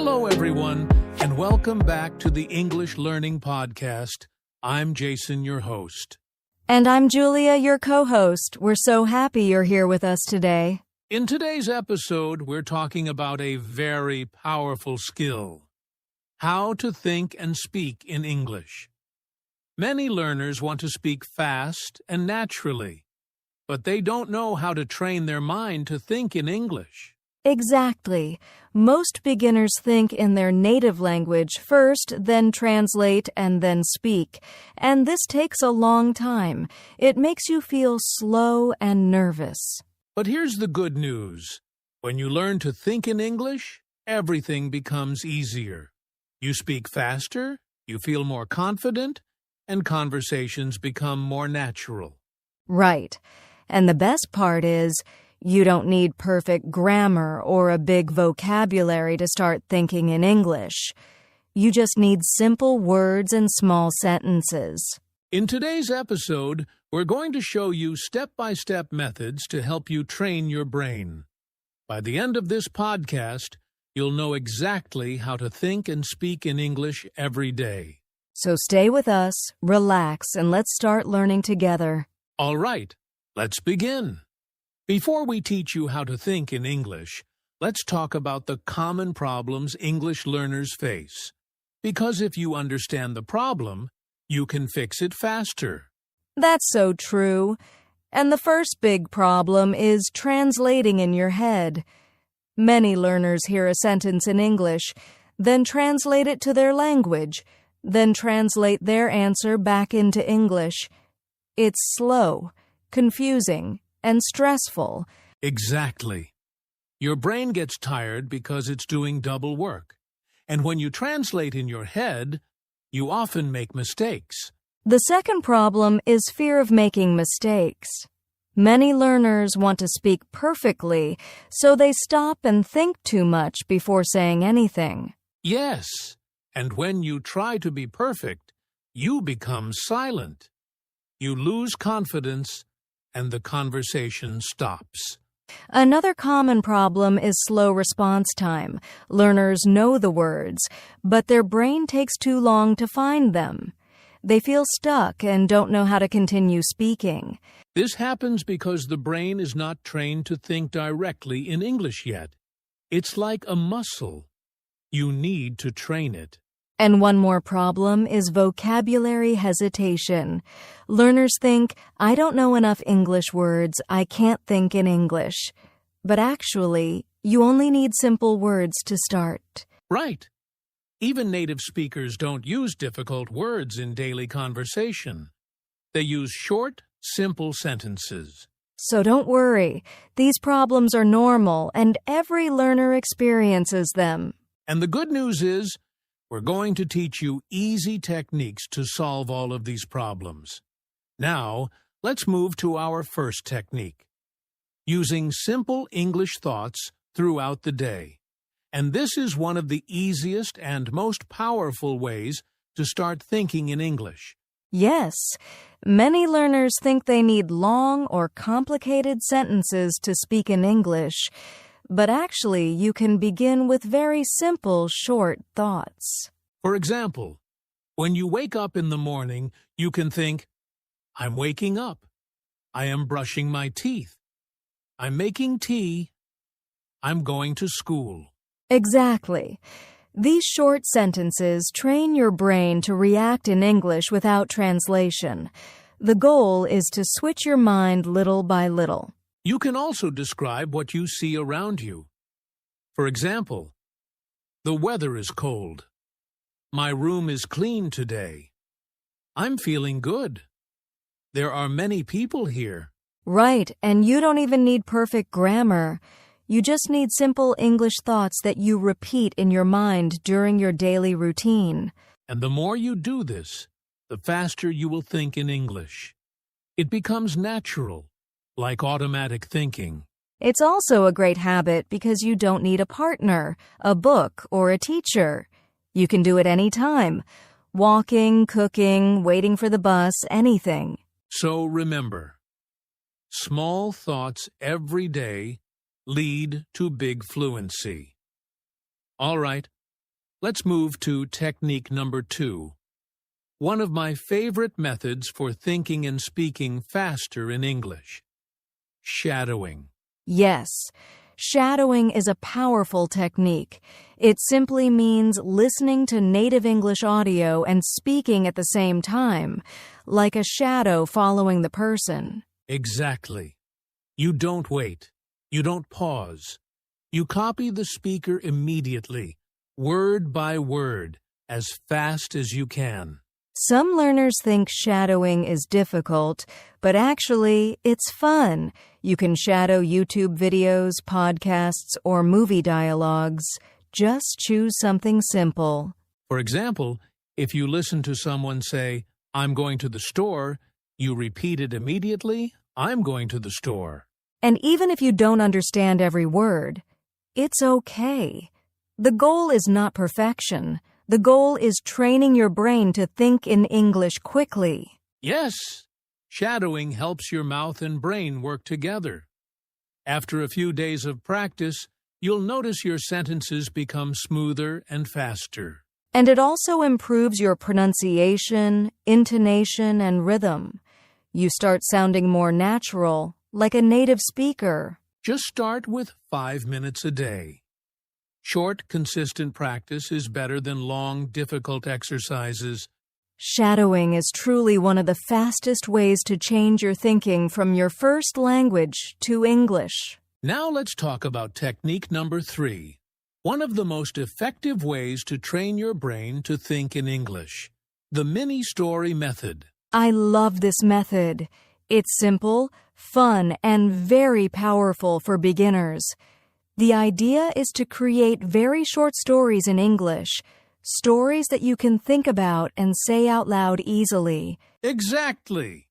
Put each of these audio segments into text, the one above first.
Hello, everyone, and welcome back to the English Learning Podcast. I'm Jason, your host. And I'm Julia, your co-host. We're so happy you're here with us today. In today's episode, we're talking about a very powerful skill: how to think and speak in English. Many learners want to speak fast and naturally, but they don't know how to train their mind to think in English. Exactly. Most beginners think in their native language first, then translate, and then speak. And this takes a long time. It makes you feel slow and nervous. But here's the good news. When you learn to think in English, everything becomes easier. You speak faster, you feel more confident, and conversations become more natural. Right. And the best part is, you don't need perfect grammar or a big vocabulary to start thinking in English. You just need simple words and small sentences. In today's episode, we're going to show you step-by-step methods to help you train your brain. By the end of this podcast, you'll know exactly how to think and speak in English every day. So stay with us, relax, and let's start learning together. All right, let's begin. Before we teach you how to think in English, let's talk about the common problems English learners face. Because if you understand the problem, you can fix it faster. That's so true. And the first big problem is translating in your head. Many learners hear a sentence in English, then translate it to their language, then translate their answer back into English. It's slow, confusing, and stressful. Exactly. Your brain gets tired because it's doing double work. And when you translate in your head, you often make mistakes. The second problem is fear of making mistakes. Many learners want to speak perfectly, so they stop and think too much before saying anything. Yes, and when you try to be perfect, you become silent. You lose confidence, and the conversation stops. Another common problem is slow response time. Learners know the words, but their brain takes too long to find them. They feel stuck and don't know how to continue speaking. This happens because the brain is not trained to think directly in English yet. It's like a muscle. You need to train it. And one more problem is vocabulary hesitation. Learners think, I don't know enough English words, I can't think in English. But actually, you only need simple words to start. Right. Even native speakers don't use difficult words in daily conversation. They use short, simple sentences. So don't worry. These problems are normal, and every learner experiences them. And the good news is, we're going to teach you easy techniques to solve all of these problems. Now, let's move to our first technique: using simple English thoughts throughout the day. And this is one of the easiest and most powerful ways to start thinking in English. Yes, many learners think they need long or complicated sentences to speak in English. But actually, you can begin with very simple, short thoughts. For example, when you wake up in the morning, you can think, I'm waking up. I am brushing my teeth. I'm making tea. I'm going to school. Exactly. These short sentences train your brain to react in English without translation. The goal is to switch your mind little by little. You can also describe what you see around you. For example, the weather is cold. My room is clean today. I'm feeling good. There are many people here. Right, and you don't even need perfect grammar. You just need simple English thoughts that you repeat in your mind during your daily routine. And the more you do this, the faster you will think in English. It becomes natural, like automatic thinking. It's also a great habit because you don't need a partner, a book, or a teacher. You can do it any time. Walking, cooking, waiting for the bus, anything. So remember, small thoughts every day lead to big fluency. All right, let's move to technique number 2. One of my favorite methods for thinking and speaking faster in English. Shadowing. Yes, shadowing is a powerful technique. It simply means listening to native English audio and speaking at the same time, like a shadow following the person. Exactly. You don't wait. You don't pause. You copy the speaker immediately, word by word, as fast as you can. Some learners think shadowing is difficult, but actually, it's fun. You can shadow YouTube videos, podcasts, or movie dialogues. Just choose something simple. For example, if you listen to someone say, "I'm going to the store," you repeat it immediately, "I'm going to the store." And even if you don't understand every word, it's okay. The goal is not perfection. The goal is training your brain to think in English quickly. Yes, shadowing helps your mouth and brain work together. After a few days of practice, you'll notice your sentences become smoother and faster. And it also improves your pronunciation, intonation, and rhythm. You start sounding more natural, like a native speaker. Just start with 5 minutes a day. Short, consistent practice is better than long, difficult exercises. Shadowing is truly one of the fastest ways to change your thinking from your first language to English. Now let's talk about technique number 3. One of the most effective ways to train your brain to think in English. The mini-story method. I love this method. It's simple, fun, and very powerful for beginners. The idea is to create very short stories in English, stories that you can think about and say out loud easily. Exactly.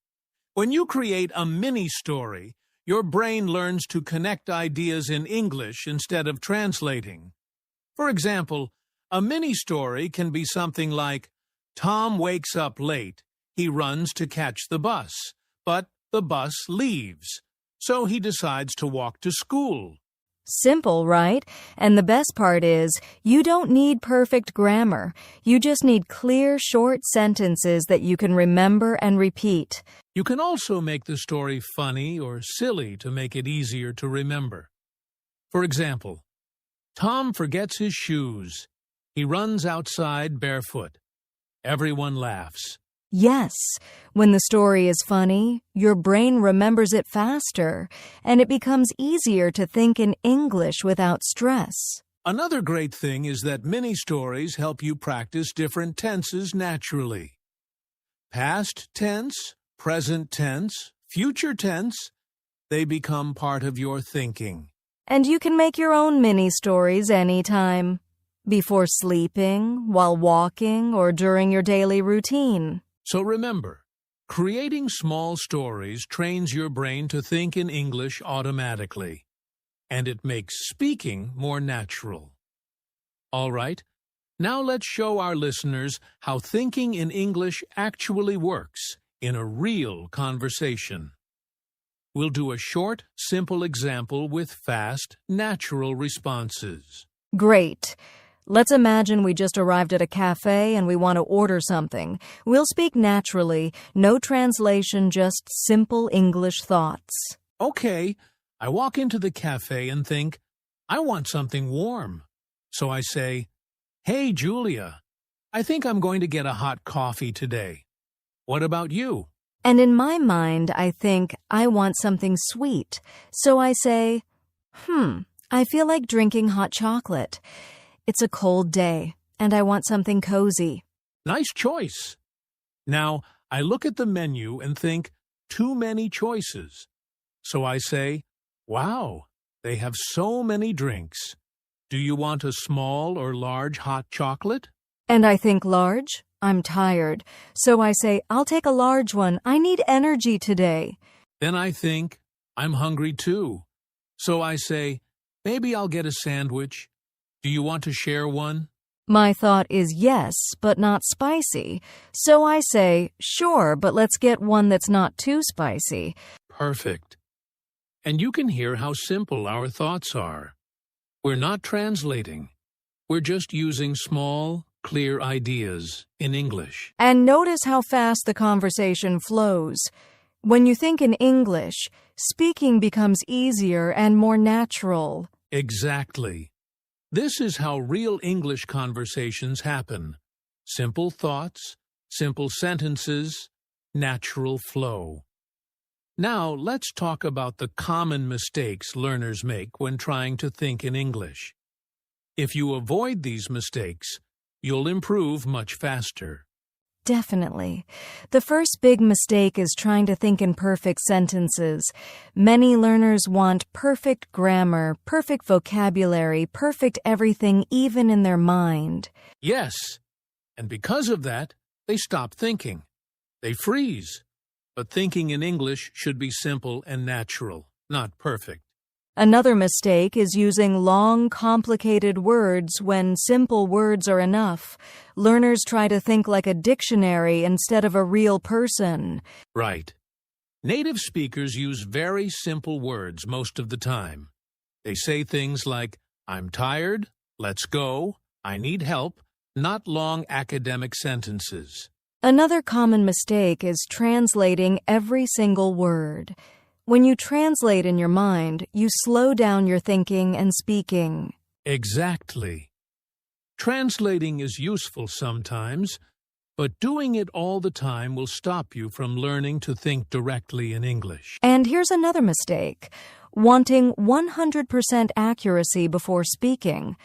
When you create a mini-story, your brain learns to connect ideas in English instead of translating. For example, a mini-story can be something like, Tom wakes up late. He runs to catch the bus, but the bus leaves, so he decides to walk to school. Simple, right? And the best part is, you don't need perfect grammar. You just need clear, short sentences that you can remember and repeat. You can also make the story funny or silly to make it easier to remember. For example, Tom forgets his shoes. He runs outside barefoot. Everyone laughs. Yes, when the story is funny, your brain remembers it faster, and it becomes easier to think in English without stress. Another great thing is that mini-stories help you practice different tenses naturally. Past tense, present tense, future tense, they become part of your thinking. And you can make your own mini-stories anytime. Before sleeping, while walking, or during your daily routine. So remember, creating small stories trains your brain to think in English automatically, and it makes speaking more natural. All right, now let's show our listeners how thinking in English actually works in a real conversation. We'll do a short, simple example with fast, natural responses. Great. Let's imagine we just arrived at a cafe and we want to order something. We'll speak naturally, no translation, just simple English thoughts. Okay, I walk into the cafe and think, I want something warm. So I say, Hey, Julia, I think I'm going to get a hot coffee today. What about you? And in my mind, I think, I want something sweet. So I say, I feel like drinking hot chocolate. It's a cold day, and I want something cozy. Nice choice. Now, I look at the menu and think, too many choices. So I say, wow, they have so many drinks. Do you want a small or large hot chocolate? And I think large? I'm tired. So I say, I'll take a large one. I need energy today. Then I think, I'm hungry too. So I say, maybe I'll get a sandwich. Do you want to share one? My thought is yes, but not spicy. So I say, sure, but let's get one that's not too spicy. Perfect. And you can hear how simple our thoughts are. We're not translating. We're just using small, clear ideas in English. And notice how fast the conversation flows. When you think in English, speaking becomes easier and more natural. Exactly. This is how real English conversations happen. Simple thoughts, simple sentences, natural flow. Now, let's talk about the common mistakes learners make when trying to think in English. If you avoid these mistakes, you'll improve much faster. Definitely. The first big mistake is trying to think in perfect sentences. Many learners want perfect grammar, perfect vocabulary, perfect everything, even in their mind. Yes, and because of that, they stop thinking. They freeze. But thinking in English should be simple and natural, not perfect. Another mistake is using long, complicated words when simple words are enough. Learners try to think like a dictionary instead of a real person. Right. Native speakers use very simple words most of the time. They say things like, I'm tired, let's go, I need help, not long academic sentences. Another common mistake is translating every single word. When you translate in your mind, you slow down your thinking and speaking. Exactly. Translating is useful sometimes, but doing it all the time will stop you from learning to think directly in English. And here's another mistake: wanting 100% accuracy before speaking.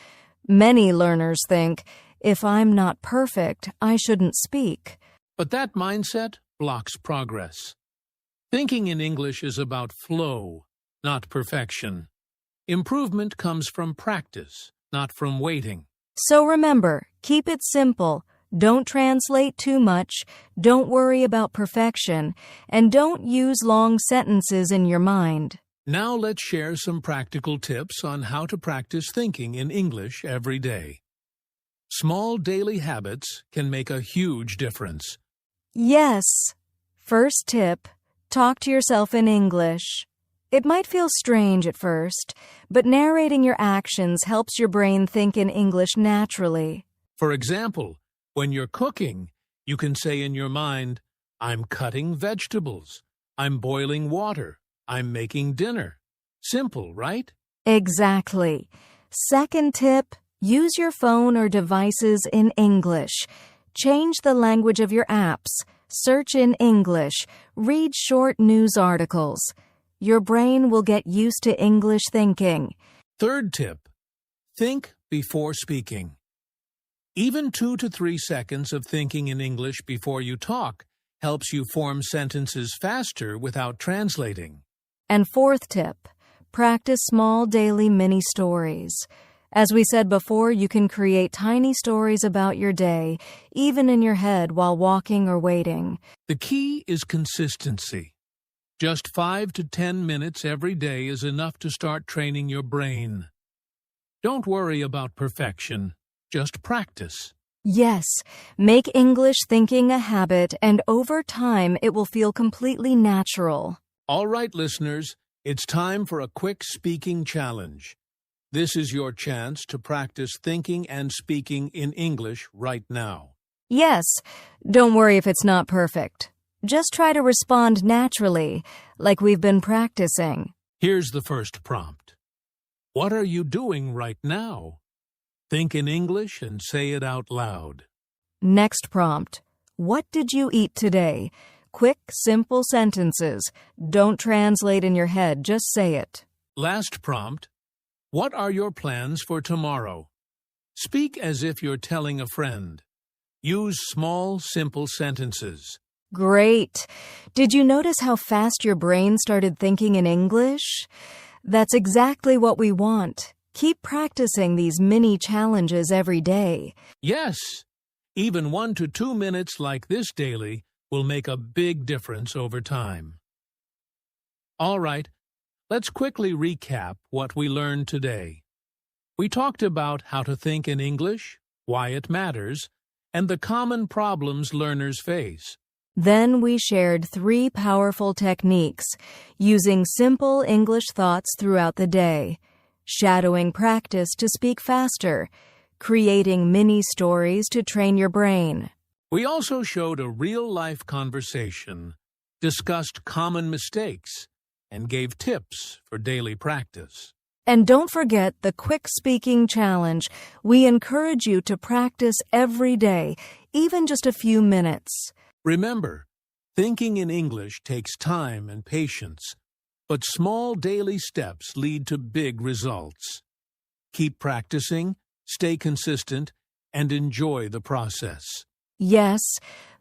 Many learners think, if I'm not perfect, I shouldn't speak. But that mindset blocks progress. Thinking in English is about flow, not perfection. Improvement comes from practice, not from waiting. So remember, keep it simple. Don't translate too much. Don't worry about perfection. And don't use long sentences in your mind. Now let's share some practical tips on how to practice thinking in English every day. Small daily habits can make a huge difference. Yes. First tip: talk to yourself in English. It might feel strange at first, but narrating your actions helps your brain think in English naturally. For example, when you're cooking, you can say in your mind, I'm cutting vegetables, I'm boiling water, I'm making dinner. Simple, right? Exactly. Second tip: use your phone or devices in English. Change the language of your apps. Search in English. Read short news articles. Your brain will get used to English thinking. Third tip: think before speaking. Even 2 to 3 seconds of thinking in English before you talk helps you form sentences faster without translating. And fourth tip: practice small daily mini stories. As we said before, you can create tiny stories about your day, even in your head while walking or waiting. The key is consistency. Just 5 to 10 minutes every day is enough to start training your brain. Don't worry about perfection. Just practice. Yes, make English thinking a habit, and over time it will feel completely natural. All right, listeners, it's time for a quick speaking challenge. This is your chance to practice thinking and speaking in English right now. Yes, don't worry if it's not perfect. Just try to respond naturally, like we've been practicing. Here's the first prompt. What are you doing right now? Think in English and say it out loud. Next prompt: what did you eat today? Quick, simple sentences. Don't translate in your head, just say it. Last prompt. What are your plans for tomorrow? Speak as if you're telling a friend. Use small, simple sentences. Great! Did you notice how fast your brain started thinking in English? That's exactly what we want. Keep practicing these mini challenges every day. Yes, even 1 to 2 minutes like this daily will make a big difference over time. All right, let's quickly recap what we learned today. We talked about how to think in English, why it matters, and the common problems learners face. Then we shared 3 powerful techniques, using simple English thoughts throughout the day, shadowing practice to speak faster, creating mini stories to train your brain. We also showed a real-life conversation, discussed common mistakes, and gave tips for daily practice. And don't forget the quick speaking challenge. We encourage you to practice every day, even just a few minutes. Remember, thinking in English takes time and patience, but small daily steps lead to big results. Keep practicing, stay consistent, and enjoy the process. Yes,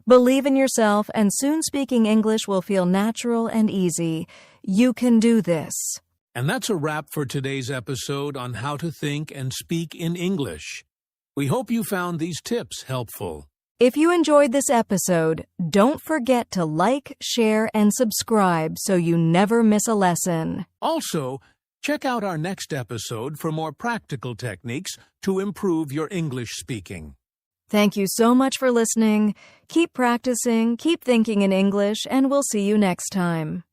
believe in yourself, and soon speaking English will feel natural and easy. You can do this. And that's a wrap for today's episode on how to think and speak in English. We hope you found these tips helpful. If you enjoyed this episode, don't forget to like, share, and subscribe so you never miss a lesson. Also, check out our next episode for more practical techniques to improve your English speaking. Thank you so much for listening. Keep practicing, keep thinking in English, and we'll see you next time.